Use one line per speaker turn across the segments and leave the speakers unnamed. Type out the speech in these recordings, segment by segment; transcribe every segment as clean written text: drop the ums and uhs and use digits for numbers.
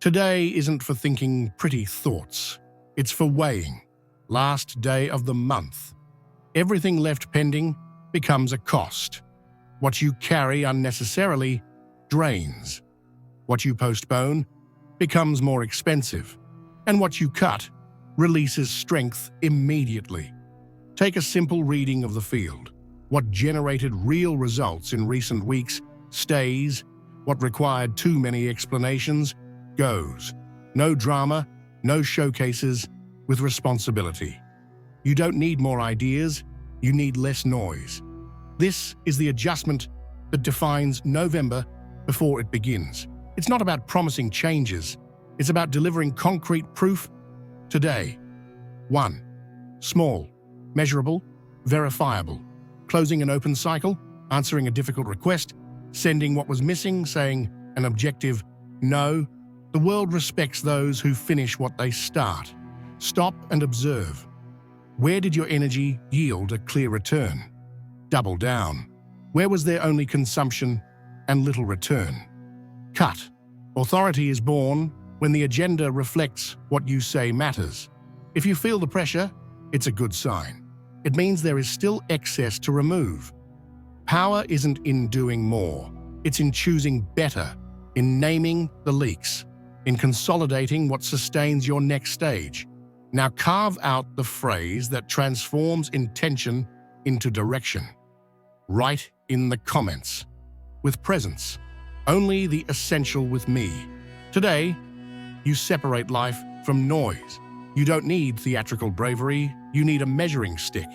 Today isn't for thinking pretty thoughts. It's for weighing. Last day of the month. Everything left pending becomes a cost. What you carry unnecessarily drains. What you postpone becomes more expensive. And what you cut releases strength immediately. Take a simple reading of the field. What generated real results in recent weeks stays. What required too many explanations goes. No drama, no showcases, with responsibility. You don't need more ideas, you need less noise. This is the adjustment that defines November before it begins. It's not about promising changes, it's about delivering concrete proof today. 1. Small, measurable, verifiable. Closing an open cycle, answering a difficult request, sending what was missing, saying an objective no. The world respects those who finish what they start. Stop and observe. Where did your energy yield a clear return? Double down. Where was there only consumption and little return? Cut. Authority is born when the agenda reflects what you say matters. If you feel the pressure, it's a good sign. It means there is still excess to remove. Power isn't in doing more. It's in choosing better, in naming the leaks, in consolidating what sustains your next stage. Now carve out the phrase that transforms intention into direction. Write in the comments. With presence. Only the essential with me. Today, you separate life from noise. You don't need theatrical bravery, you need a measuring stick.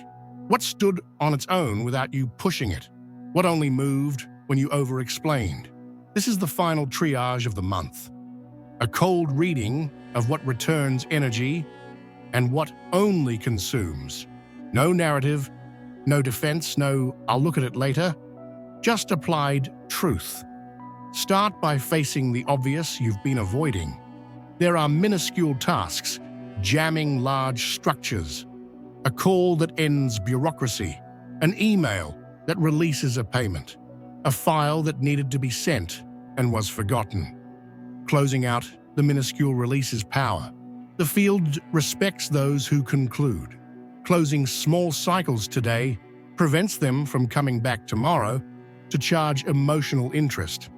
What stood on its own without you pushing it? What only moved when you over-explained? This is the final triage of the month. A cold reading of what returns energy and what only consumes. No narrative, no defense, no "I'll look at it later," just applied truth. Start by facing the obvious you've been avoiding. There are minuscule tasks, jamming large structures, a call that ends bureaucracy, an email that releases a payment, a file that needed to be sent and was forgotten. Closing out the minuscule releases power. The field respects those who conclude. Closing small cycles today prevents them from coming back tomorrow to charge emotional interest.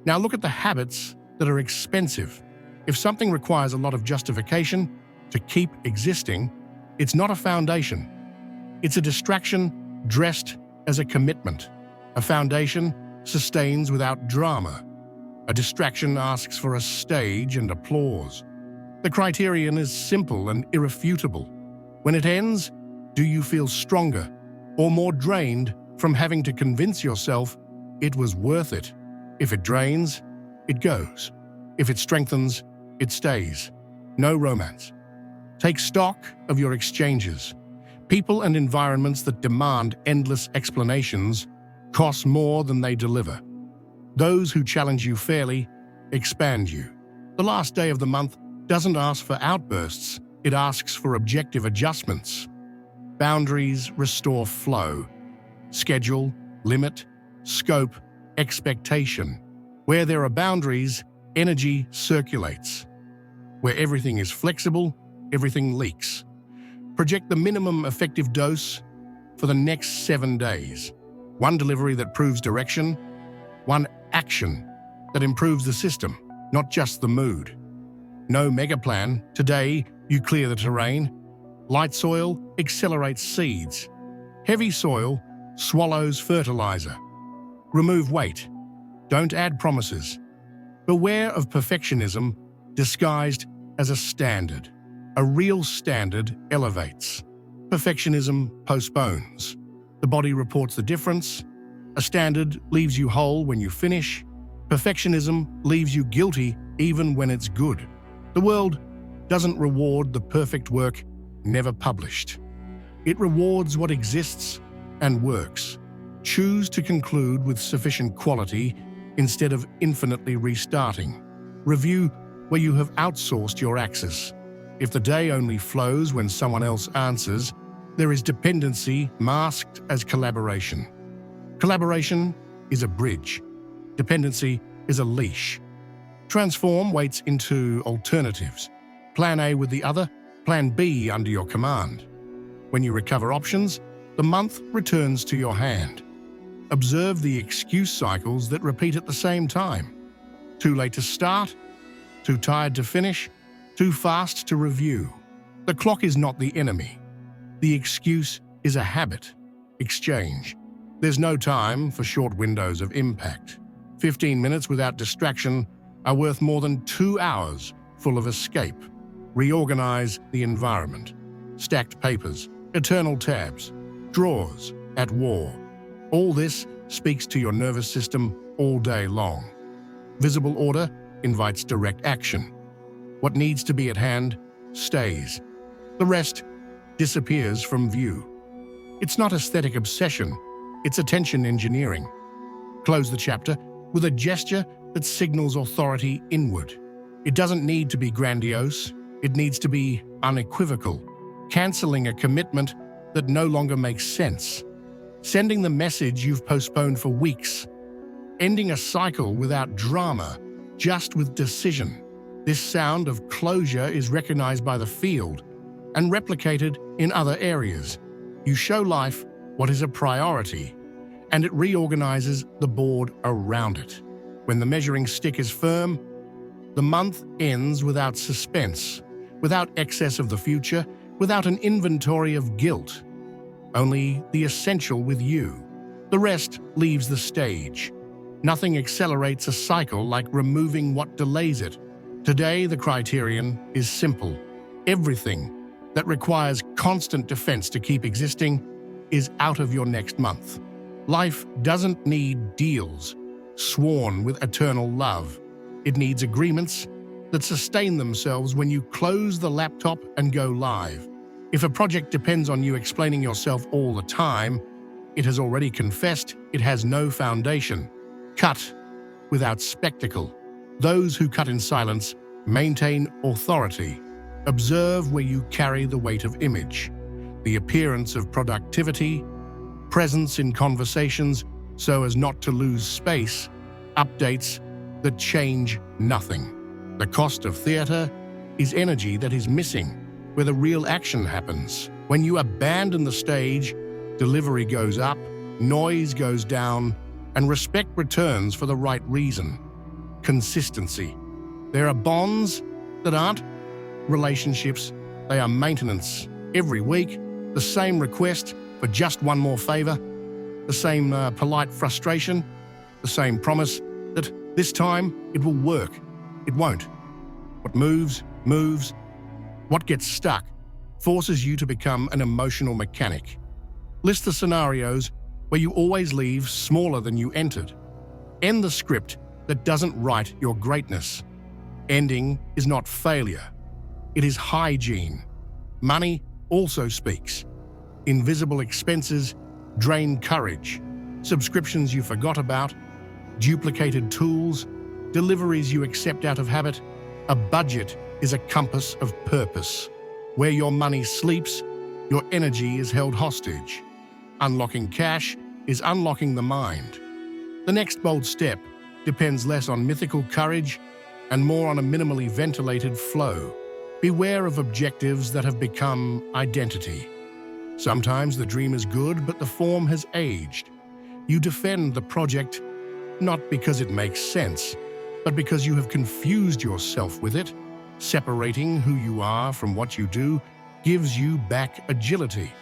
Now look at the habits that are expensive. If something requires a lot of justification to keep existing, it's not a foundation. It's a distraction dressed as a commitment. A foundation sustains without drama. A distraction asks for a stage and applause. The criterion is simple and irrefutable. When it ends, do you feel stronger or more drained from having to convince yourself it was worth it? If it drains, it goes. If it strengthens, it stays. No romance. Take stock of your exchanges. People and environments that demand endless explanations cost more than they deliver. Those who challenge you fairly expand you. The last day of the month doesn't ask for outbursts, it asks for objective adjustments. Boundaries restore flow. Schedule, limit, scope, expectation. Where there are boundaries, energy circulates. Where everything is flexible, everything leaks. Project the minimum effective dose for the next 7 days. One delivery that proves direction, one action that improves the system, not just the mood. No mega plan. Today, you clear the terrain. Light soil accelerates seeds. Heavy soil swallows fertilizer. Remove weight. Don't add promises. Beware of perfectionism disguised as a standard. A real standard elevates. Perfectionism postpones. The body reports the difference. A standard leaves you whole when you finish. Perfectionism leaves you guilty even when it's good. The world doesn't reward the perfect work never published. It rewards what exists and works. Choose to conclude with sufficient quality instead of infinitely restarting. Review where you have outsourced your access. If the day only flows when someone else answers, there is dependency masked as collaboration. Collaboration is a bridge. Dependency is a leash. Transform weights into alternatives. Plan A with the other, Plan B under your command. When you recover options, the month returns to your hand. Observe the excuse cycles that repeat at the same time. Too late to start, too tired to finish, too fast to review. The clock is not the enemy. The excuse is a habit. Exchange. There's no time for short windows of impact. 15 minutes without distraction are worth more than 2 hours full of escape. Reorganize the environment. Stacked papers, eternal tabs, drawers at war. All this speaks to your nervous system all day long. Visible order invites direct action. What needs to be at hand stays. The rest disappears from view. It's not aesthetic obsession, it's attention engineering. Close the chapter with a gesture that signals authority inward. It doesn't need to be grandiose, it needs to be unequivocal, cancelling a commitment that no longer makes sense, sending the message you've postponed for weeks, ending a cycle without drama, just with decision. This sound of closure is recognized by the field and replicated in other areas. You show life what is a priority, and it reorganizes the board around it. When the measuring stick is firm, the month ends without suspense, without excess of the future, without an inventory of guilt. Only the essential with you. The rest leaves the stage. Nothing accelerates a cycle like removing what delays it. Today, the criterion is simple. Everything that requires constant defense to keep existing is out of your next month. Life doesn't need deals sworn with eternal love. It needs agreements that sustain themselves when you close the laptop and go live. If a project depends on you explaining yourself all the time, it has already confessed it has no foundation. Cut without spectacle. Those who cut in silence maintain authority. Observe where you carry the weight of image, the appearance of productivity, presence in conversations so as not to lose space, updates that change nothing. The cost of theatre is energy that is missing where the real action happens. When you abandon the stage, delivery goes up, noise goes down, and respect returns for the right reason. Consistency. There are bonds that aren't relationships, they are maintenance. Every week, the same request for just one more favor, the same polite frustration, the same promise that this time it will work. It won't. What moves, moves. What gets stuck forces you to become an emotional mechanic. List the scenarios where you always leave smaller than you entered. End the script that doesn't write your greatness. Ending is not failure. It is hygiene. Money also speaks. Invisible expenses drain courage. Subscriptions you forgot about, duplicated tools, deliveries you accept out of habit. A budget is a compass of purpose. Where your money sleeps, your energy is held hostage. Unlocking cash is unlocking the mind. The next bold step depends less on mythical courage and more on a minimally ventilated flow. Beware of objectives that have become identity. Sometimes the dream is good, but the form has aged. You defend the project not because it makes sense, but because you have confused yourself with it. Separating who you are from what you do gives you back agility.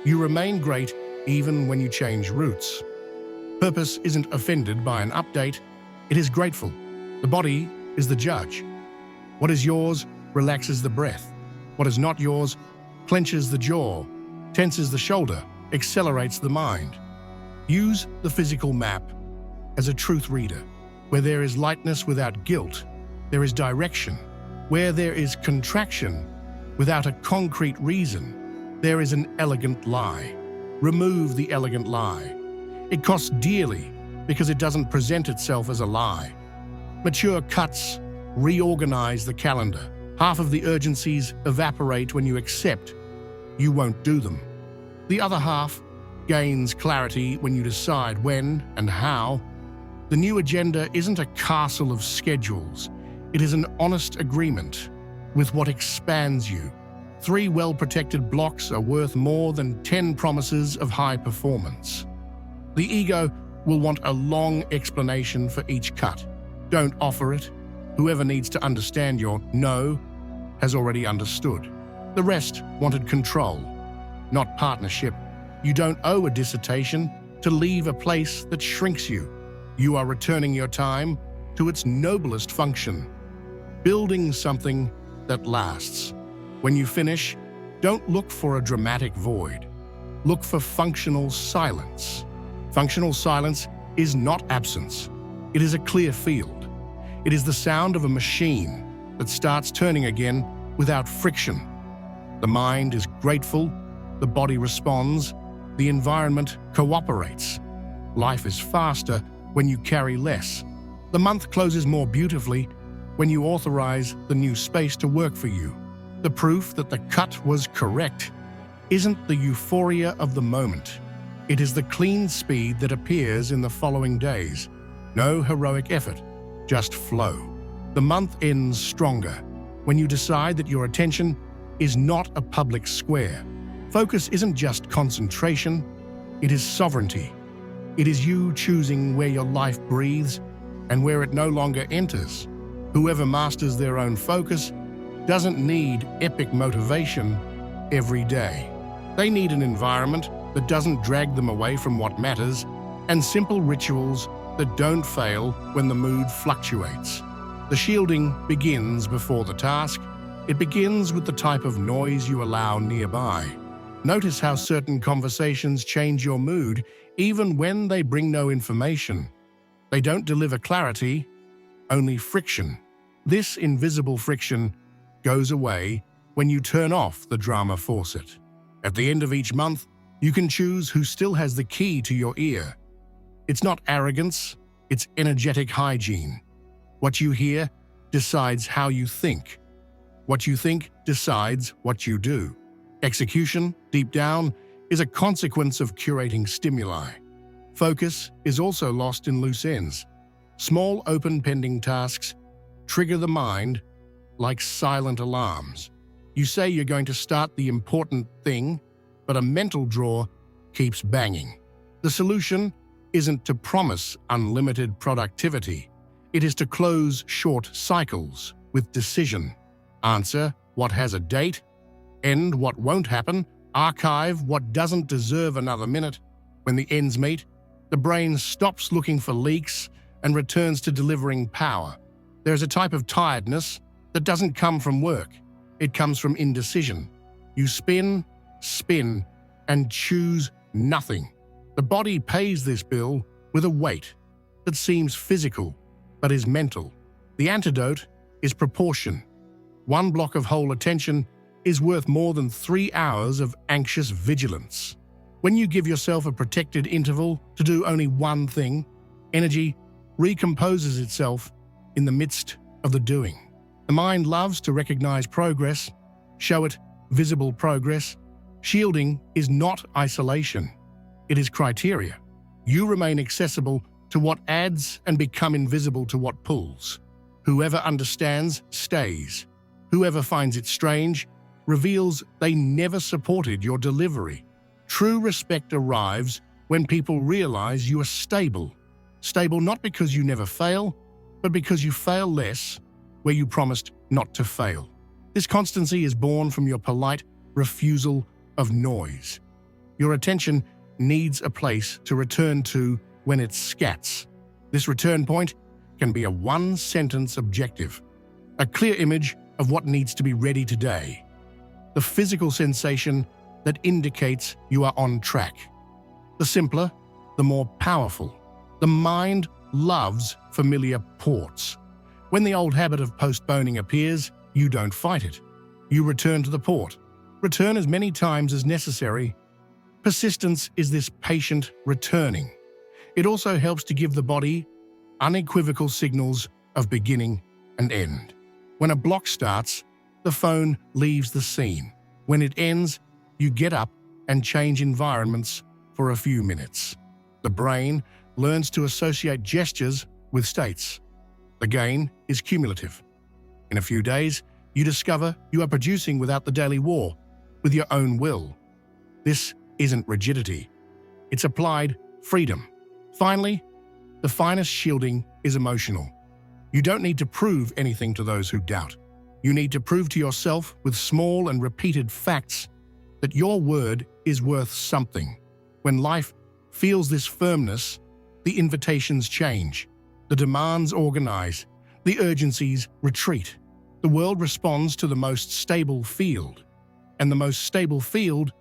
You remain great even when you change routes. Purpose isn't offended by an update, it is grateful. The body is the judge. What is yours relaxes the breath. What is not yours clenches the jaw, tenses the shoulder, accelerates the mind. Use the physical map as a truth reader. Where there is lightness without guilt, there is direction. Where there is contraction without a concrete reason, there is an elegant lie. Remove the elegant lie. It costs dearly because it doesn't present itself as a lie. Mature cuts reorganize the calendar. Half of the urgencies evaporate when you accept you won't do them. The other half gains clarity when you decide when and how. The new agenda isn't a castle of schedules. It is an honest agreement with what expands you. 3 well-protected blocks are worth more than 10 promises of high performance. The ego will want a long explanation for each cut. Don't offer it. Whoever needs to understand your no has already understood. The rest wanted control, not partnership. You don't owe a dissertation to leave a place that shrinks you. You are returning your time to its noblest function, building something that lasts. When you finish, don't look for a dramatic void. Look for functional silence. Functional silence is not absence. It is a clear field. It is the sound of a machine that starts turning again without friction. The mind is grateful, the body responds, the environment cooperates. Life is faster when you carry less. The month closes more beautifully when you authorize the new space to work for you. The proof that the cut was correct isn't the euphoria of the moment. It is the clean speed that appears in the following days. No heroic effort, just flow. The month ends stronger when you decide that your attention is not a public square. Focus isn't just concentration, it is sovereignty. It is you choosing where your life breathes and where it no longer enters. Whoever masters their own focus doesn't need epic motivation every day. They need an environment that doesn't drag them away from what matters and simple rituals that don't fail when the mood fluctuates. The shielding begins before the task. It begins with the type of noise you allow nearby. Notice how certain conversations change your mood even when they bring no information. They don't deliver clarity, only friction. This invisible friction goes away when you turn off the drama faucet. At the end of each month, you can choose who still has the key to your ear. It's not arrogance, it's energetic hygiene. What you hear decides how you think. What you think decides what you do. Execution, deep down, is a consequence of curating stimuli. Focus is also lost in loose ends. Small open pending tasks trigger the mind like silent alarms. You say you're going to start the important thing, but a mental drawer keeps banging. The solution isn't to promise unlimited productivity. It is to close short cycles with decision. Answer what has a date, end what won't happen, archive what doesn't deserve another minute. When the ends meet, the brain stops looking for leaks and returns to delivering power. There's a type of tiredness that doesn't come from work. It comes from indecision. You spin, and choose nothing. The body pays this bill with a weight that seems physical but is mental. The antidote is proportion. 1 block of whole attention is worth more than 3 hours of anxious vigilance. When you give yourself a protected interval to do only one thing, energy recomposes itself in the midst of the doing. The mind loves to recognize progress, show it visible progress. Shielding is not isolation. It is criteria. You remain accessible to what adds and become invisible to what pulls. Whoever understands stays. Whoever finds it strange reveals they never supported your delivery. True respect arrives when people realize you are stable. Stable not because you never fail, but because you fail less where you promised not to fail. This constancy is born from your polite refusal of noise. Your attention needs a place to return to when it scats. This return point can be a 1-sentence objective, a clear image of what needs to be ready today, the physical sensation that indicates you are on track. The simpler, the more powerful. The mind loves familiar ports. When the old habit of postponing appears, you don't fight it. You return to the port. Return as many times as necessary. Persistence is this patient returning. It also helps to give the body unequivocal signals of beginning and end. When a block starts, the phone leaves the scene. When it ends, you get up and change environments for a few minutes. The brain learns to associate gestures with states. The gain is cumulative. In a few days, you discover you are producing without the daily war, with your own will. This isn't rigidity. It's applied freedom. Finally, the finest shielding is emotional. You don't need to prove anything to those who doubt. You need to prove to yourself with small and repeated facts that your word is worth something. When life feels this firmness, the invitations change, the demands organize, the urgencies retreat. The world responds to the most stable field, and the most stable field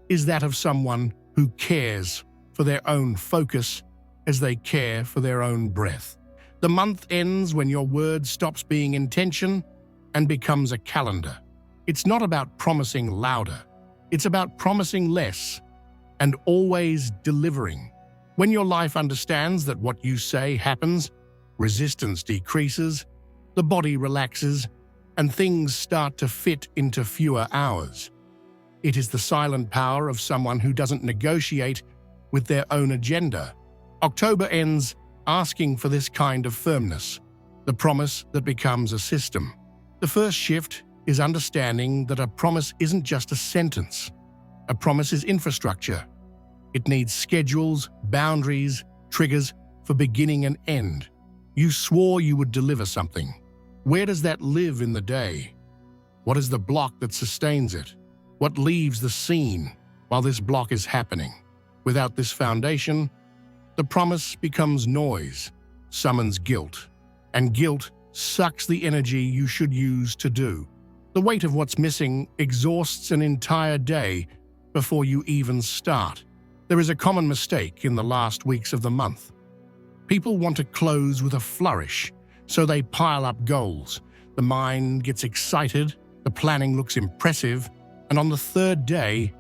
is that of someone who cares for their own focus as they care for their own breath. The month ends when your word stops being intention and becomes a calendar. It's not about promising louder. It's about promising less and always delivering. When your life understands that what you say happens, resistance decreases, the body relaxes, and things start to fit into fewer hours. It is the silent power of someone who doesn't negotiate with their own agenda. October ends asking for this kind of firmness, the promise that becomes a system. The first shift is understanding that a promise isn't just a sentence. A promise is infrastructure. It needs schedules, boundaries, triggers for beginning and end. You swore you would deliver something. Where does that live in the day? What is the block that sustains it? What leaves the scene while this block is happening? Without this foundation, the promise becomes noise, summons guilt, and guilt sucks the energy you should use to do. The weight of what's missing exhausts an entire day before you even start. There is a common mistake in the last weeks of the month. People want to close with a flourish, so they pile up goals. The mind gets excited, the planning looks impressive, and on the third day,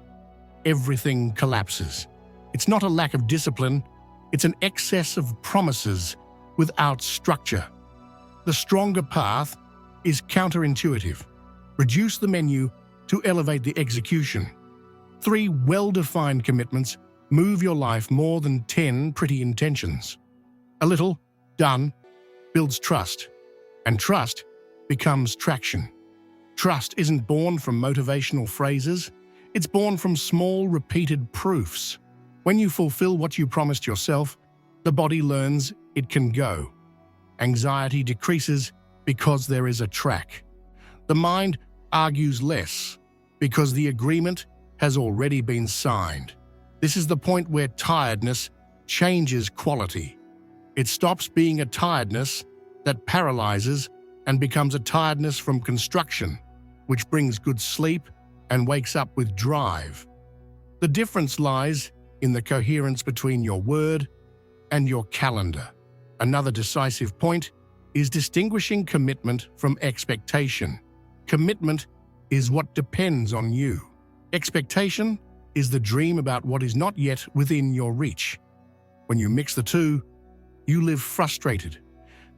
everything collapses. It's not a lack of discipline, it's an excess of promises without structure. The stronger path is counterintuitive. Reduce the menu to elevate the execution. 3 well-defined commitments move your life more than 10 pretty intentions. A little, done, builds trust, and trust becomes traction. Trust isn't born from motivational phrases, it's born from small, repeated proofs. When you fulfill what you promised yourself, the body learns it can go. Anxiety decreases because there is a track. The mind argues less because the agreement has already been signed. This is the point where tiredness changes quality. It stops being a tiredness that paralyzes and becomes a tiredness from construction, which brings good sleep and wakes up with drive. The difference lies in the coherence between your word and your calendar. Another decisive point is distinguishing commitment from expectation. Commitment is what depends on you. Expectation is the dream about what is not yet within your reach. When you mix the two, you live frustrated.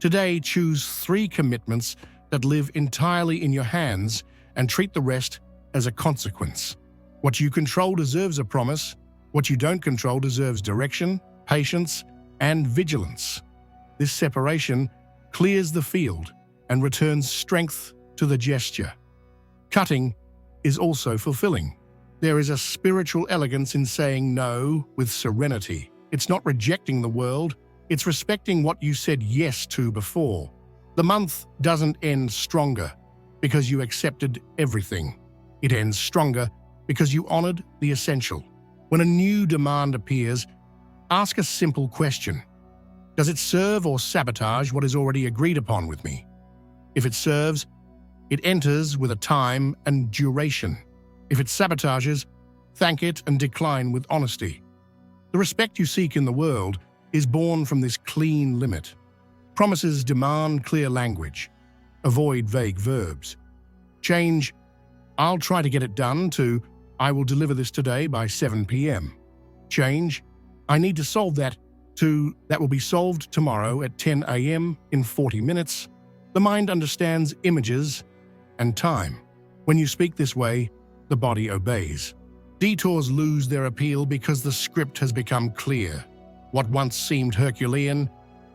Today, choose 3 commitments that live entirely in your hands and treat the rest as a consequence. What you control deserves a promise. What you don't control deserves direction, patience, and vigilance. This separation clears the field and returns strength to the gesture. Cutting is also fulfilling. There is a spiritual elegance in saying no with serenity. It's not rejecting the world, it's respecting what you said yes to before. The month doesn't end stronger because you accepted everything. It ends stronger because you honored the essential. When a new demand appears, ask a simple question. Does it serve or sabotage what is already agreed upon with me? If it serves, it enters with a time and duration. If it sabotages, thank it and decline with honesty. The respect you seek in the world is born from this clean limit. Promises demand clear language. Avoid vague verbs. Change, "I'll try to get it done," to "I will deliver this today by 7 p.m. Change, "I need to solve that," to "That will be solved tomorrow at 10 a.m. in 40 minutes. The mind understands images and time. When you speak this way, the body obeys. Detours lose their appeal because the script has become clear. What once seemed Herculean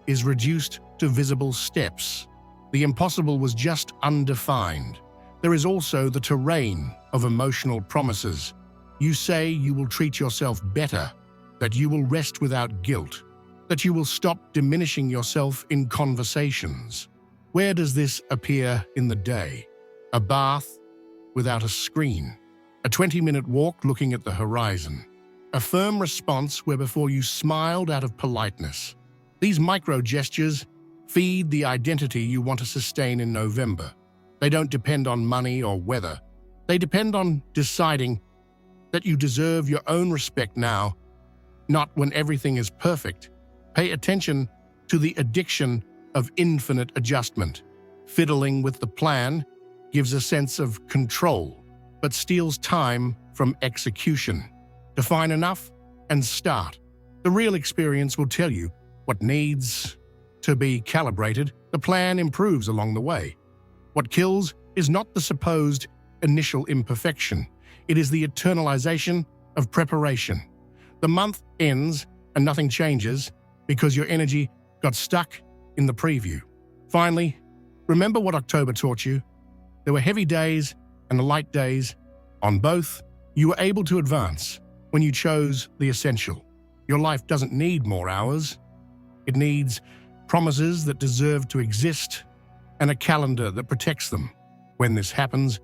is reduced to visible steps. The impossible was just undefined. There is also the terrain of emotional promises. You say you will treat yourself better, that you will rest without guilt, that you will stop diminishing yourself in conversations. Where does this appear in the day? A bath without a screen, a 20-minute walk looking at the horizon, a firm response where before you smiled out of politeness. These micro gestures feed the identity you want to sustain in November. They don't depend on money or weather. They depend on deciding that you deserve your own respect now, not when everything is perfect. Pay attention to the addiction of infinite adjustment. Fiddling with the plan gives a sense of control, but steals time from execution. Define enough and start. The real experience will tell you what needs to be calibrated. The plan improves along the way. What kills is not the supposed initial imperfection. It is the eternalization of preparation. The month ends and nothing changes because your energy got stuck in the preview. Finally, remember what October taught you. There were heavy days and light days. On both, you were able to advance when you chose the essential. Your life doesn't need more hours. It needs promises that deserve to exist and a calendar that protects them. When this happens,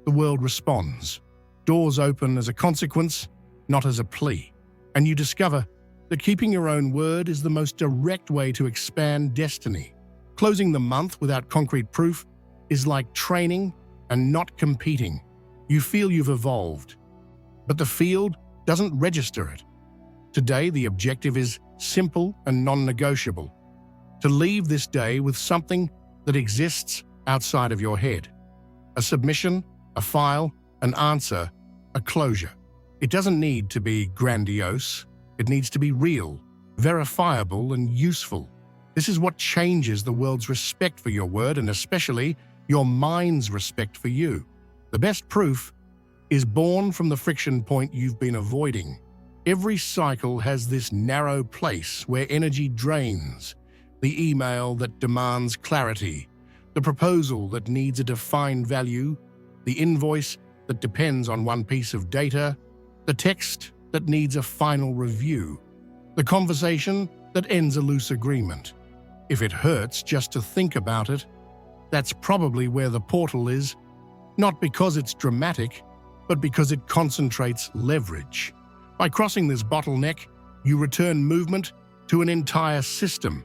the world responds. Doors open as a consequence, not as a plea. And you discover that keeping your own word is the most direct way to expand destiny. Closing the month without concrete proof is like training and not competing. You feel you've evolved, but the field doesn't register it. Today, the objective is simple and non-negotiable. To leave this day with something that exists outside of your head. A submission, a file, an answer, a closure. It doesn't need to be grandiose. It needs to be real, verifiable, and useful. This is what changes the world's respect for your word and especially your mind's respect for you. The best proof is born from the friction point you've been avoiding. Every cycle has this narrow place where energy drains, the email that demands clarity, the proposal that needs a defined value, the invoice that depends on one piece of data, the text that needs a final review, the conversation that ends a loose agreement. If it hurts just to think about it, that's probably where the portal is, not because it's dramatic, but because it concentrates leverage. By crossing this bottleneck, you return movement to an entire system.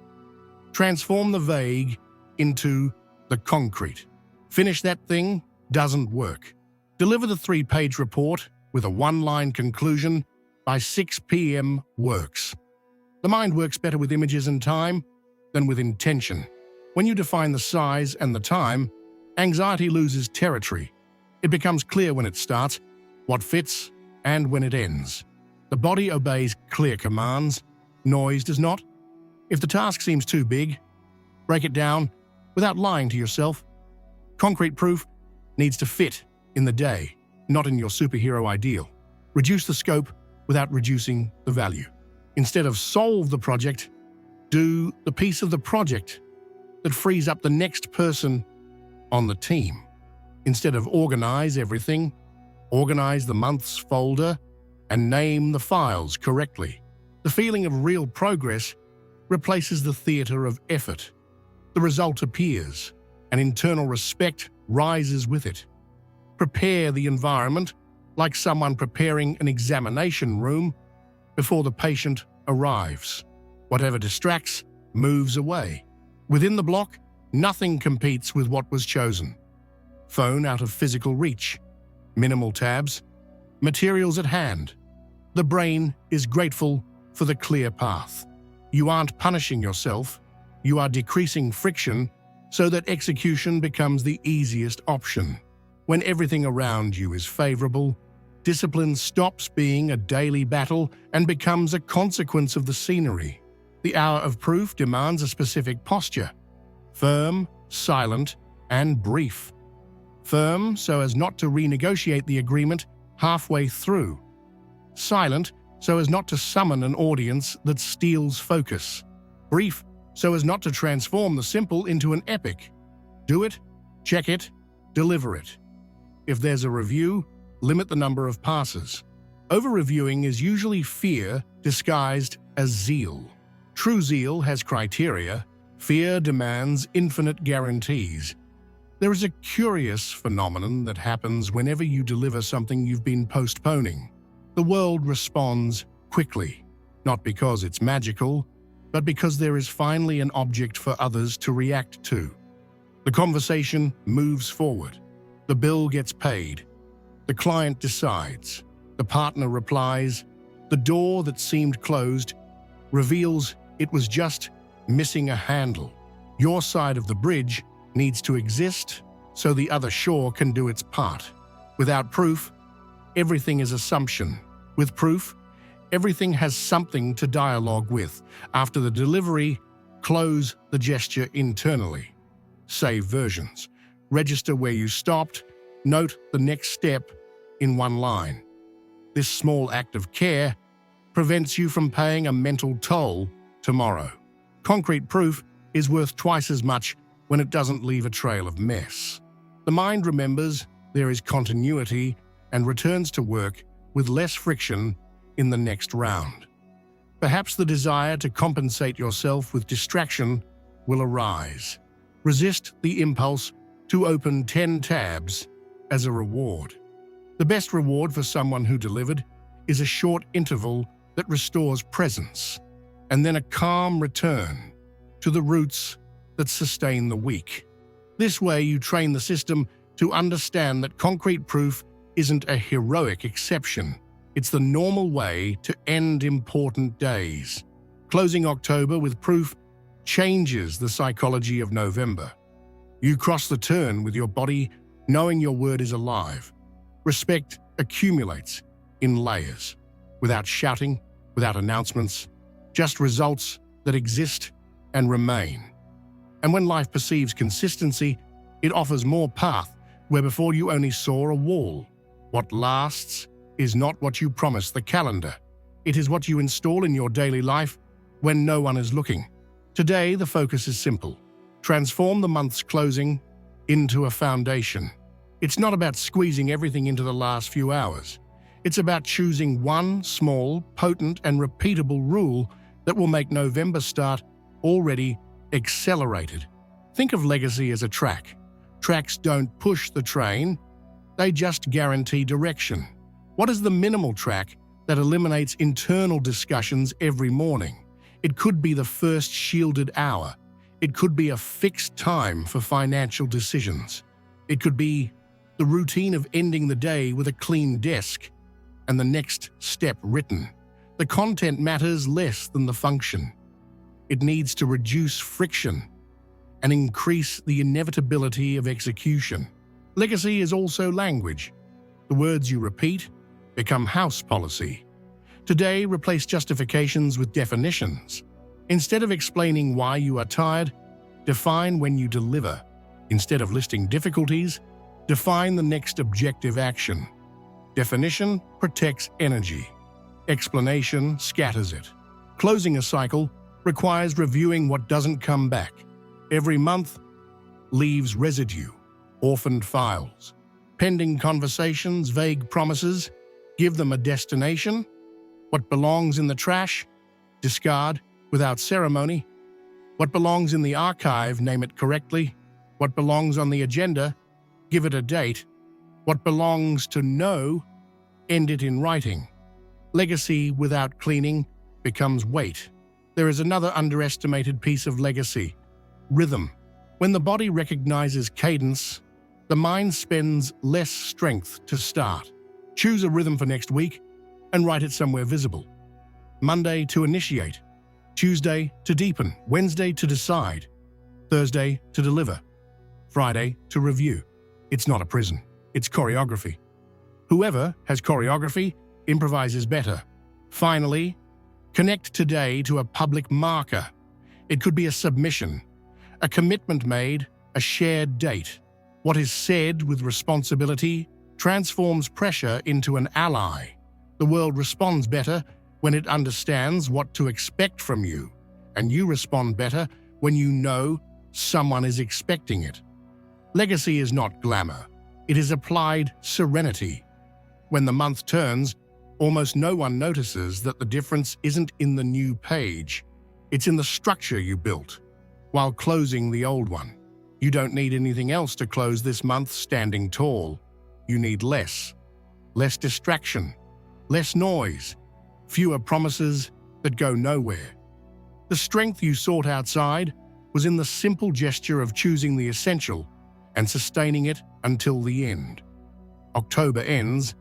Transform the vague into the concrete. Finish that thing doesn't work. Deliver the 3-page report with a 1-line conclusion by 6 p.m. works. The mind works better with images and time than with intention. When you define the size and the time, anxiety loses territory. It becomes clear when it starts, what fits, and when it ends. The body obeys clear commands. Noise does not. If the task seems too big, break it down without lying to yourself. Concrete proof needs to fit in the day, not in your superhero ideal. Reduce the scope without reducing the value. Instead of solve the project, do the piece of the project that frees up the next person on the team. Instead of organize everything, organize the month's folder and name the files correctly. The feeling of real progress replaces the theater of effort. The result appears, and internal respect rises with it. Prepare the environment like someone preparing an examination room before the patient arrives. Whatever distracts moves away. Within the block, nothing competes with what was chosen. Phone out of physical reach. Minimal tabs. Materials at hand. The brain is grateful for the clear path. You aren't punishing yourself. You are decreasing friction so that execution becomes the easiest option. When everything around you is favorable, discipline stops being a daily battle and becomes a consequence of the scenery. The hour of proof demands a specific posture. Firm, silent, and brief. Firm so as not to renegotiate the agreement halfway through. Silent so as not to summon an audience that steals focus. Brief so as not to transform the simple into an epic. Do it, check it, deliver it. If there's a review, limit the number of passes. Over-reviewing is usually fear disguised as zeal. True zeal has criteria. Fear demands infinite guarantees. There is a curious phenomenon that happens whenever you deliver something you've been postponing. The world responds quickly, not because it's magical, but because there is finally an object for others to react to. The conversation moves forward. The bill gets paid. The client decides. The partner replies. The door that seemed closed reveals it was just missing a handle. Your side of the bridge needs to exist so the other shore can do its part. Without proof, everything is assumption. With proof, everything has something to dialogue with. After the delivery, close the gesture internally. Save versions. Register where you stopped. Note the next step in one line. This small act of care prevents you from paying a mental toll tomorrow. Concrete proof is worth twice as much when it doesn't leave a trail of mess. The mind remembers there is continuity and returns to work with less friction in the next round. Perhaps the desire to compensate yourself with distraction will arise. Resist the impulse to open 10 tabs as a reward. The best reward for someone who delivered is a short interval that restores presence, and then a calm return to the roots that sustain the weak. This way you train the system to understand that concrete proof isn't a heroic exception. It's the normal way to end important days. Closing October with proof changes the psychology of November. You cross the turn with your body knowing your word is alive. Respect accumulates in layers, without shouting, without announcements, just results that exist and remain. And when life perceives consistency, it offers more path where before you only saw a wall. What lasts is not what you promise the calendar. It is what you install in your daily life when no one is looking. Today, the focus is simple. Transform the month's closing into a foundation. It's not about squeezing everything into the last few hours. It's about choosing one small, potent, and repeatable rule that will make November start already accelerated. Think of legacy as a track. Tracks don't push the train, they just guarantee direction. What is the minimal track that eliminates internal discussions every morning? It could be the first shielded hour. It could be a fixed time for financial decisions. It could be the routine of ending the day with a clean desk and the next step written. The content matters less than the function. It needs to reduce friction and increase the inevitability of execution. Legacy is also language. The words you repeat become house policy. Today, replace justifications with definitions. Instead of explaining why you are tired, define when you deliver. Instead of listing difficulties, define the next objective action. Definition protects energy. Explanation scatters it. Closing a cycle requires reviewing what doesn't come back. Every month leaves residue, orphaned files, pending conversations, vague promises. Give them a destination. What belongs in the trash, discard without ceremony. What belongs in the archive, name it correctly. What belongs on the agenda, give it a date. What belongs to know, end it in writing. Legacy without cleaning becomes weight. There is another underestimated piece of legacy: rhythm. When the body recognizes cadence, the mind spends less strength to start. Choose a rhythm for next week and write it somewhere visible. Monday to initiate, Tuesday to deepen, Wednesday to decide, Thursday to deliver, Friday to review. It's not a prison, it's choreography. Whoever has choreography improvises better. Finally, connect today to a public marker. It could be a submission, a commitment made, a shared date. What is said with responsibility transforms pressure into an ally. The world responds better when it understands what to expect from you, and you respond better when you know someone is expecting it. Legacy is not glamour. It is applied serenity. When the month turns, almost no one notices that the difference isn't in the new page. It's in the structure you built, while closing the old one. You don't need anything else to close this month standing tall. You need less. Less distraction, less noise, fewer promises that go nowhere. The strength you sought outside was in the simple gesture of choosing the essential and sustaining it until the end. October ends,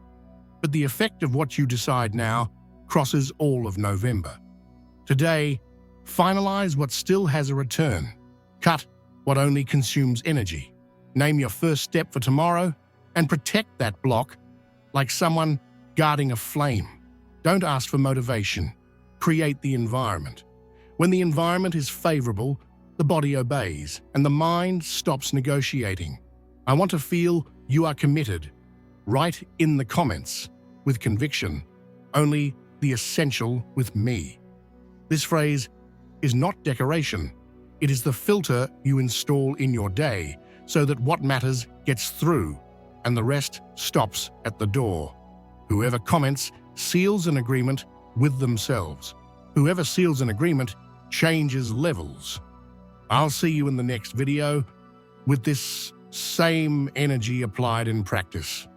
but the effect of what you decide now crosses all of November. Today, finalize what still has a return. Cut what only consumes energy. Name your first step for tomorrow and protect that block like someone guarding a flame. Don't ask for motivation. Create the environment. When the environment is favorable, the body obeys and the mind stops negotiating. I want to feel you are committed. Write in the comments with conviction, only the essential with me. This phrase is not decoration. It is the filter you install in your day so that what matters gets through and the rest stops at the door. Whoever comments seals an agreement with themselves. Whoever seals an agreement changes levels. I'll see you in the next video with this same energy applied in practice.